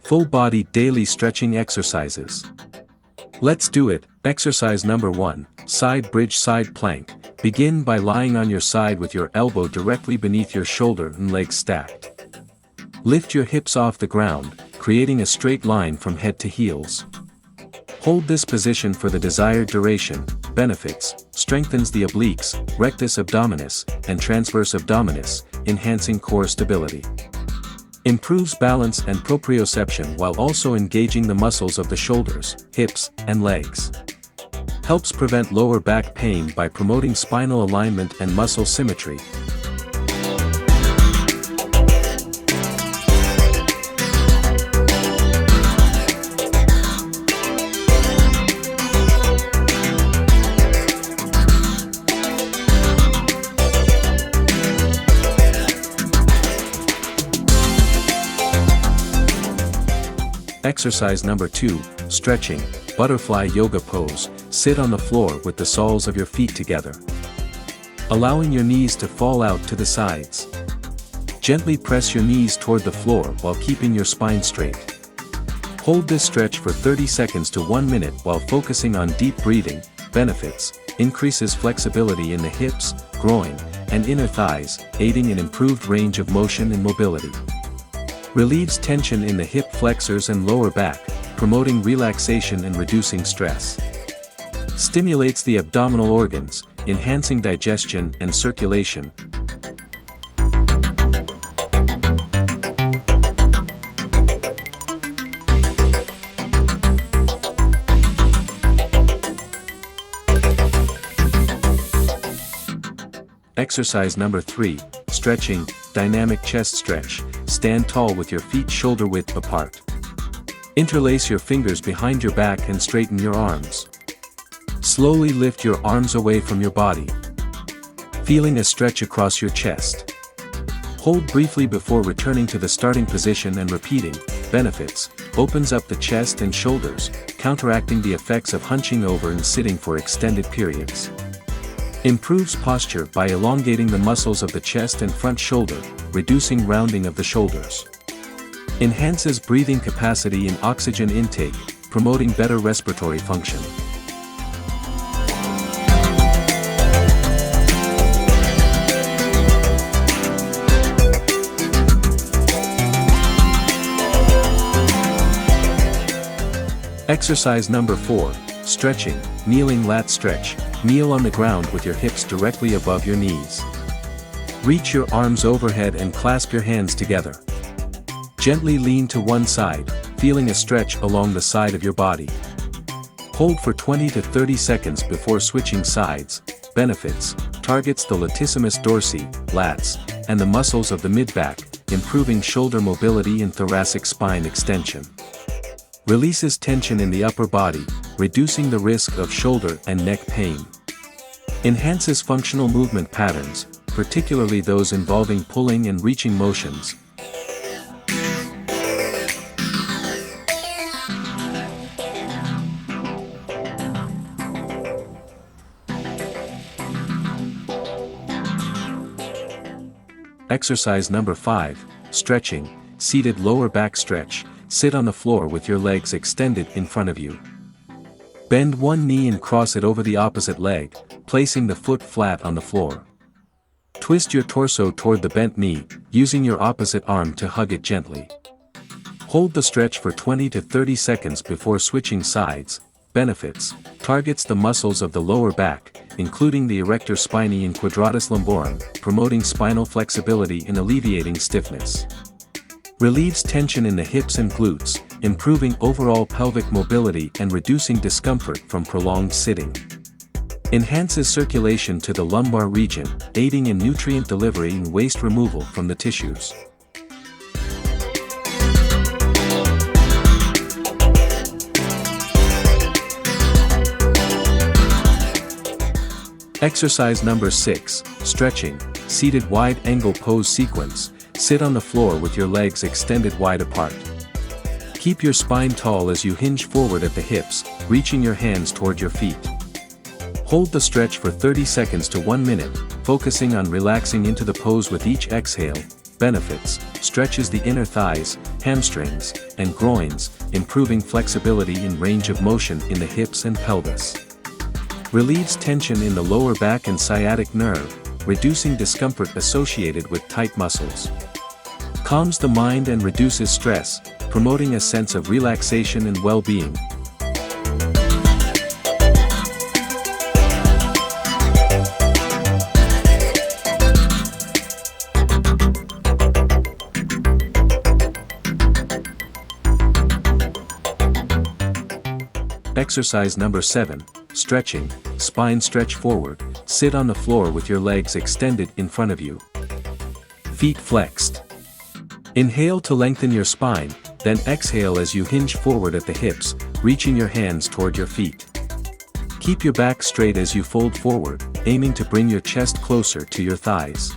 Full body daily stretching exercises. Let's do it. Exercise number 1, side bridge side plank. Begin by lying on your side with your elbow directly beneath your shoulder and legs stacked. Lift your hips off the ground, creating a straight line from head to heels. Hold this position for the desired duration. Benefits: strengthens the obliques, rectus abdominis, and transverse abdominis, enhancing core stability. Improves balance and proprioception while also engaging the muscles of the shoulders, hips, and legs. Helps prevent lower back pain by promoting spinal alignment and muscle symmetry. Exercise number 2, stretching, butterfly yoga pose. Sit on the floor with the soles of your feet together, allowing your knees to fall out to the sides. Gently press your knees toward the floor while keeping your spine straight. Hold this stretch for 30 seconds to 1 minute while focusing on deep breathing. Benefits: increases flexibility in the hips, groin, and inner thighs, aiding in improved range of motion and mobility. Relieves tension in the hip flexors and lower back, promoting relaxation and reducing stress. Stimulates the abdominal organs, enhancing digestion and circulation. Exercise number 3, stretching, dynamic chest stretch. Stand tall with your feet shoulder width apart. Interlace your fingers behind your back and straighten your arms. Slowly lift your arms away from your body, feeling a stretch across your chest. Hold briefly before returning to the starting position and repeating. Benefits: opens up the chest and shoulders, counteracting the effects of hunching over and sitting for extended periods. Improves posture by elongating the muscles of the chest and front shoulder, reducing rounding of the shoulders. Enhances breathing capacity and oxygen intake, promoting better respiratory function. Exercise number 4, stretching, kneeling lat stretch. Kneel on the ground with your hips directly above your knees. Reach your arms overhead and clasp your hands together. Gently lean to one side, feeling a stretch along the side of your body. Hold for 20 to 30 seconds before switching sides. Benefits: targets the latissimus dorsi, lats, and the muscles of the mid-back, improving shoulder mobility and thoracic spine extension. Releases tension in the upper body, reducing the risk of shoulder and neck pain. Enhances functional movement patterns, particularly those involving pulling and reaching motions. Exercise number 5, stretching, seated lower back stretch. Sit on the floor with your legs extended in front of you. Bend one knee and cross it over the opposite leg, placing the foot flat on the floor. Twist your torso toward the bent knee, using your opposite arm to hug it gently. Hold the stretch for 20 to 30 seconds before switching sides. Benefits: targets the muscles of the lower back, including the erector spinae and quadratus lumborum, promoting spinal flexibility and alleviating stiffness. Relieves tension in the hips and glutes, improving overall pelvic mobility and reducing discomfort from prolonged sitting. Enhances circulation to the lumbar region, aiding in nutrient delivery and waste removal from the tissues. Exercise number 6, stretching, seated wide angle pose sequence. Sit on the floor with your legs extended wide apart. Keep your spine tall as you hinge forward at the hips, reaching your hands toward your feet. Hold the stretch for 30 seconds to 1 minute, focusing on relaxing into the pose with each exhale. Benefits: stretches the inner thighs, hamstrings, and groins, improving flexibility and range of motion in the hips and pelvis. Relieves tension in the lower back and sciatic nerve, reducing discomfort associated with tight muscles. Calms the mind and reduces stress, promoting a sense of relaxation and well-being. Exercise number 7, stretching, spine stretch forward, sit on the floor with your legs extended in front of you. Feet flexed. Inhale to lengthen your spine, then exhale as you hinge forward at the hips, reaching your hands toward your feet. Keep your back straight as you fold forward, aiming to bring your chest closer to your thighs.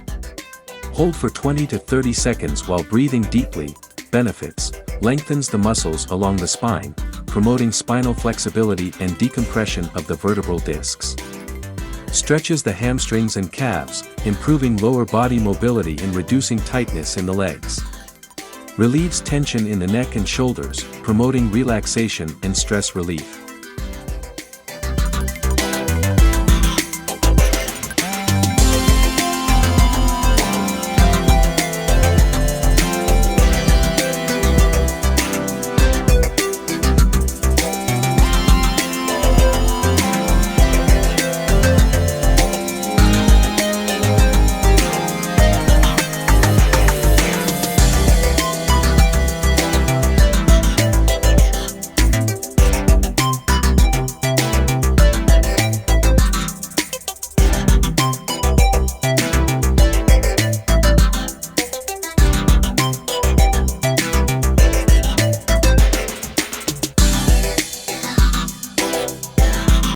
Hold for 20 to 30 seconds while breathing deeply. Benefits: lengthens the muscles along the spine, promoting spinal flexibility and decompression of the vertebral discs. Stretches the hamstrings and calves, improving lower body mobility and reducing tightness in the legs. Relieves tension in the neck and shoulders, promoting relaxation and stress relief.